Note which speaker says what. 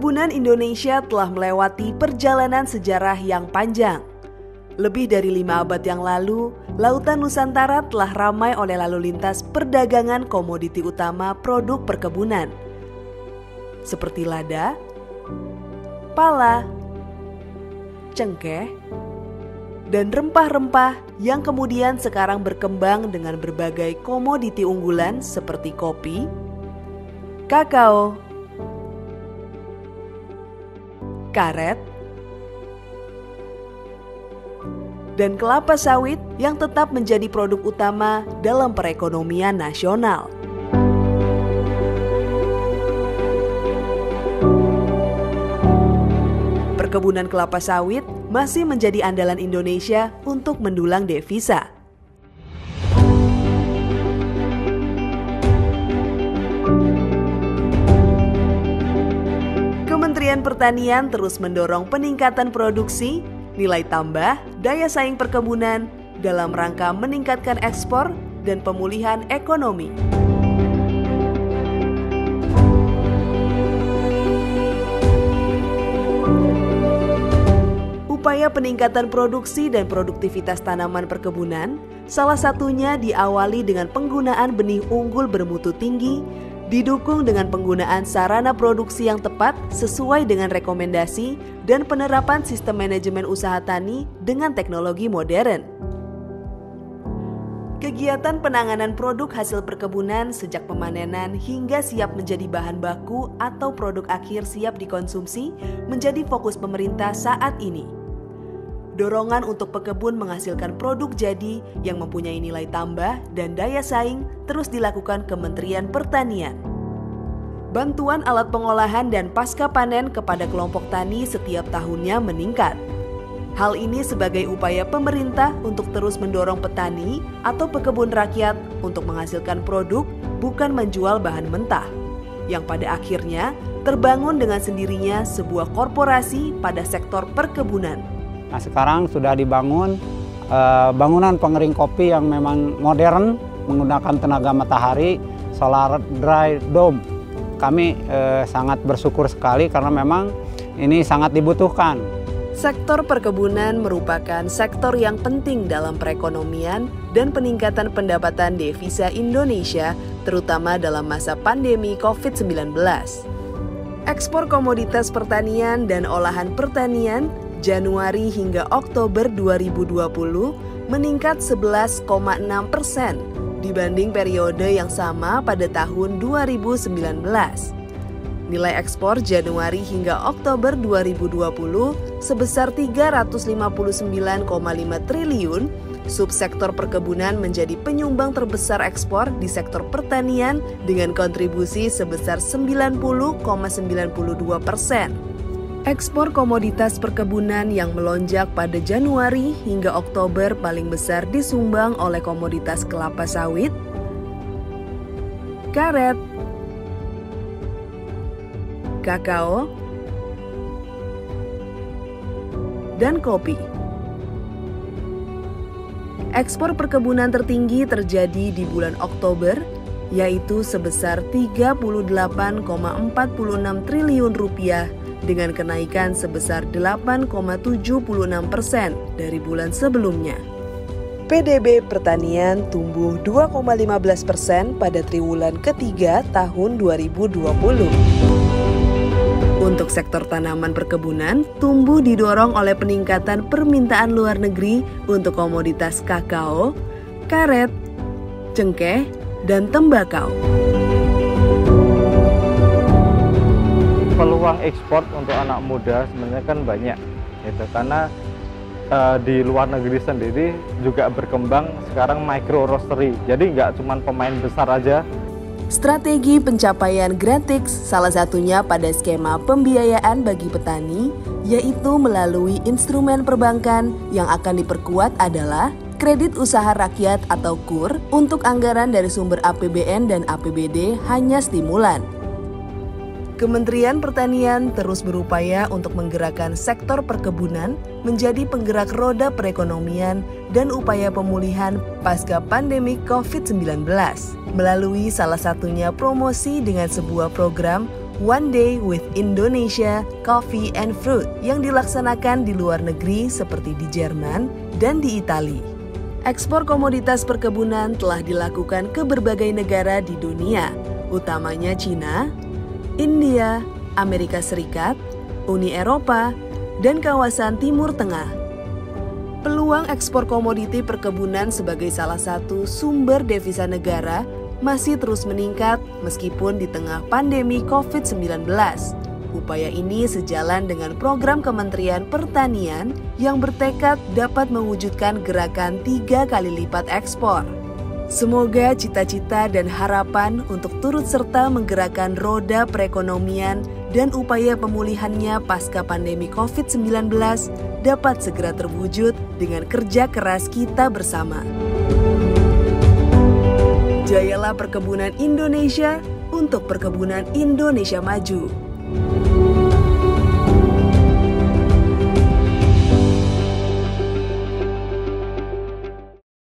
Speaker 1: Perkebunan Indonesia telah melewati perjalanan sejarah yang panjang. Lebih dari 5 abad yang lalu, lautan Nusantara telah ramai oleh lalu lintas perdagangan komoditi utama produk perkebunan, seperti lada, pala, cengkeh, dan rempah-rempah yang kemudian sekarang berkembang dengan berbagai komoditi unggulan seperti kopi, kakao, karet, dan kelapa sawit yang tetap menjadi produk utama dalam perekonomian nasional. Perkebunan kelapa sawit masih menjadi andalan Indonesia untuk mendulang devisa. Kementerian Pertanian terus mendorong peningkatan produksi, nilai tambah, daya saing perkebunan dalam rangka meningkatkan ekspor dan pemulihan ekonomi. Upaya peningkatan produksi dan produktivitas tanaman perkebunan salah satunya diawali dengan penggunaan benih unggul bermutu tinggi, didukung dengan penggunaan sarana produksi yang tepat sesuai dengan rekomendasi dan penerapan sistem manajemen usaha tani dengan teknologi modern. Kegiatan penanganan produk hasil perkebunan sejak pemanenan hingga siap menjadi bahan baku atau produk akhir siap dikonsumsi menjadi fokus pemerintah saat ini. Dorongan untuk pekebun menghasilkan produk jadi yang mempunyai nilai tambah dan daya saing terus dilakukan Kementerian Pertanian. Bantuan alat pengolahan dan pasca panen kepada kelompok tani setiap tahunnya meningkat. Hal ini sebagai upaya pemerintah untuk terus mendorong petani atau pekebun rakyat untuk menghasilkan produk bukan menjual bahan mentah, yang pada akhirnya terbangun dengan sendirinya sebuah korporasi pada sektor perkebunan.
Speaker 2: Nah, sekarang sudah dibangun bangunan pengering kopi yang memang modern menggunakan tenaga matahari, solar dry dome. Kami sangat bersyukur sekali karena memang ini sangat dibutuhkan.
Speaker 1: Sektor perkebunan merupakan sektor yang penting dalam perekonomian dan peningkatan pendapatan devisa Indonesia, terutama dalam masa pandemi COVID-19. Ekspor komoditas pertanian dan olahan pertanian Januari hingga Oktober 2020 meningkat 11,6% dibanding periode yang sama pada tahun 2019. Nilai ekspor Januari hingga Oktober 2020 sebesar 359,5 triliun. Subsektor perkebunan menjadi penyumbang terbesar ekspor di sektor pertanian dengan kontribusi sebesar 90,92%. Ekspor komoditas perkebunan yang melonjak pada Januari hingga Oktober paling besar disumbang oleh komoditas kelapa sawit, karet, kakao, dan kopi. Ekspor perkebunan tertinggi terjadi di bulan Oktober, yaitu sebesar 38,46 triliun rupiah dengan kenaikan sebesar 8,76% dari bulan sebelumnya. PDB pertanian tumbuh 2,15% pada triwulan ketiga tahun 2020. Untuk sektor tanaman perkebunan, tumbuh didorong oleh peningkatan permintaan luar negeri untuk komoditas kakao, karet, cengkeh, dan tembakau.
Speaker 3: Peluang ekspor untuk anak muda sebenarnya kan banyak, gitu. Karena di luar negeri sendiri juga berkembang sekarang micro roastery, jadi nggak cuma pemain besar aja.
Speaker 1: Strategi pencapaian Gratix salah satunya pada skema pembiayaan bagi petani, yaitu melalui instrumen perbankan yang akan diperkuat adalah kredit usaha rakyat atau KUR untuk anggaran dari sumber APBN dan APBD hanya stimulan. Kementerian Pertanian terus berupaya untuk menggerakkan sektor perkebunan menjadi penggerak roda perekonomian dan upaya pemulihan pasca pandemi COVID-19 melalui salah satunya promosi dengan sebuah program One Day with Indonesia Coffee and Fruit yang dilaksanakan di luar negeri seperti di Jerman dan di Italia. Ekspor komoditas perkebunan telah dilakukan ke berbagai negara di dunia, utamanya Cina, India, Amerika Serikat, Uni Eropa, dan kawasan Timur Tengah. Peluang ekspor komoditi perkebunan sebagai salah satu sumber devisa negara masih terus meningkat meskipun di tengah pandemi COVID-19. Upaya ini sejalan dengan program Kementerian Pertanian yang bertekad dapat mewujudkan gerakan 3 kali lipat ekspor. Semoga cita-cita dan harapan untuk turut serta menggerakkan roda perekonomian dan upaya pemulihannya pasca pandemi COVID-19 dapat segera terwujud dengan kerja keras kita bersama. Jayalah perkebunan Indonesia untuk perkebunan Indonesia maju.